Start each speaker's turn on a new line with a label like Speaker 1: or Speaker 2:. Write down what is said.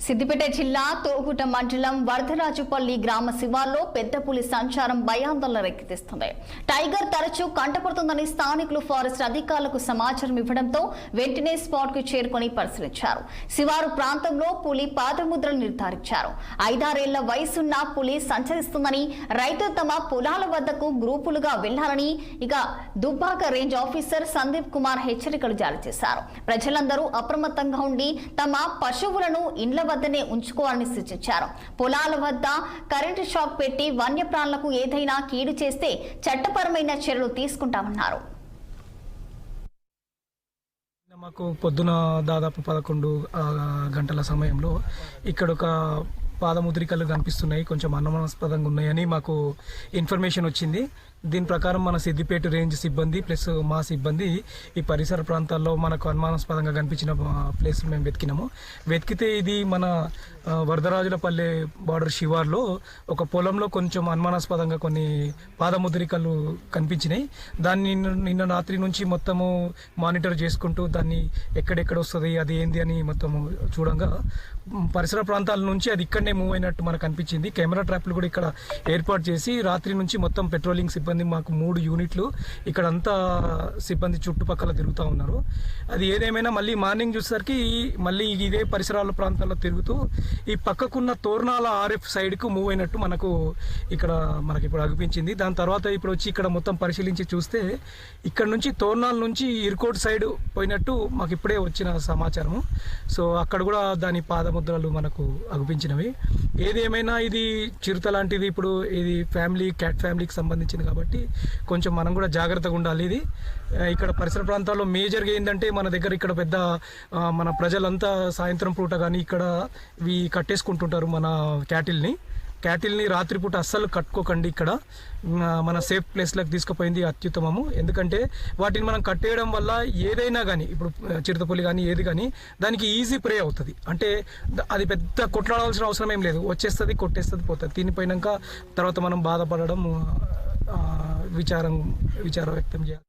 Speaker 1: సిద్దిపేట జిల్లా తోగుట మండలం వరదరాజుపల్లి గ్రామ శివార్లో పెద్ద పులి సంచారం భయాందోళన రేకెత్తిస్తుంది. టైగర్ తరచూ కంటపడుతుందని స్థానికులు ఫారెస్ట్ అధికారులకు సమాచారం ఇవ్వడంతో వెంటనే స్పాట్ కు చేరుకుని పరిశీలించారు. శివారు ప్రాంతంలో పులి పాదముద్రలు నిర్ధారించారు. 5-6 ఏళ్ల వయసున్న పులి సంచరిస్తుందని, రైతులు తమ పొలాల వద్దకు గ్రూపులుగా వెళ్లాలని ఇక దుబ్బాక రేంజ్ ఆఫీసర్ సందీప్ కుమార్ హెచ్చరికలు జారీ చేశారు. ప్రజలందరూ అప్రమత్తంగా ఉండి తమ పశువులను ఇండ్ల వద్దనే ఉంచుకోవాలని సూచించారు. పొలాల వద్ద కరెంటు షాక్ పెట్టి వన్యప్రాణులకు ఏదైనా కీడు చేస్తే చట్టపరమైన చర్యలు తీసుకుంటామన్నారు.
Speaker 2: మాకు పొద్దున దాదాపు 11 గంటల సమయంలో ఇక్కడ ఒక పాదముద్రికలు కనిపిస్తున్నాయి, కొంచెం అనుమానాస్పదంగా ఉన్నాయని మాకు ఇన్ఫర్మేషన్ వచ్చింది. దీని ప్రకారం మన సిద్దిపేట రేంజ్ సిబ్బంది ప్లస్ మా సిబ్బంది ఈ పరిసర ప్రాంతాల్లో మనకు అనుమానాస్పదంగా కనిపించిన ప్లేస్ మేము వెతికితే ఇది మన వరదరాజులపల్లె బార్డర్ శివార్లో ఒక పొలంలో కొంచెం అనుమానాస్పదంగా కొన్ని పాదముద్రికలు కనిపించినాయి. దాన్ని నిన్న రాత్రి నుంచి మొత్తము మానిటర్ చేసుకుంటూ దాన్ని ఎక్కడెక్కడ వస్తుంది అది ఏంది అని మొత్తము చూడంగా పరిసర ప్రాంతాల నుంచి అది ఇక్కడనే మూవ్ అయినట్టు మనకు అనిపించింది. కెమెరా ట్రాప్లు కూడా ఇక్కడ ఏర్పాటు చేసి రాత్రి నుంచి మొత్తం పెట్రోలింగ్ సిబ్బంది మాకు 3 యూనిట్లు ఇక్కడ అంతా సిబ్బంది చుట్టుపక్కల తిరుగుతూ ఉన్నారు. అది ఏదేమైనా మళ్ళీ మార్నింగ్ చూసేసరికి మళ్ళీ ఇదే పరిసరాల ప్రాంతాల్లో తిరుగుతూ ఈ పక్కకున్న తోర్నాల RF సైడ్కు మూవ్ అయినట్టు మనకు ఇప్పుడు అనిపించింది. దాని తర్వాత ఇప్పుడు వచ్చి ఇక్కడ మొత్తం పరిశీలించి చూస్తే ఇక్కడ నుంచి తోర్నాల నుంచి ఇరుకోట్ సైడ్ పోయినట్టు మాకు ఇప్పుడే వచ్చిన సమాచారము. సో అక్కడ కూడా దాని పాదముద్రలు మనకు అనిపించినవి. ఏదేమైనా ఇది చిరుత లాంటిది, ఇప్పుడు ఇది క్యాట్ ఫ్యామిలీకి సంబంధించింది కాబట్టి కొంచెం మనం కూడా జాగ్రత్తగా ఉండాలి. ఇది ఇక్కడ పరిసర ప్రాంతాల్లో మేజర్గా ఏంటంటే మన దగ్గర ఇక్కడ పెద్ద మన ప్రజలంతా సాయంత్రం పూట కానీ ఇక్కడ ఇవి కట్టేసుకుంటుంటారు. మన క్యాటిల్ని రాత్రిపూట అస్సలు కట్టుకోకండి. ఇక్కడ మన సేఫ్ ప్లేస్లకు తీసుకుపోయింది అత్యుత్తమము. ఎందుకంటే వాటిని మనం కట్టేయడం వల్ల ఏదైనా కానీ ఇప్పుడు చిరుతపులి కానీ ఏది కానీ దానికి ఈజీ ప్రే అవుతుంది. అంటే అది పెద్ద కొట్లాడాల్సిన అవసరం ఏం లేదు, వచ్చేస్తుంది కొట్టేస్తుంది పోతుంది. తినిపోయినాక తర్వాత మనం బాధపడడం విచారం వ్యక్తం చేయాలి.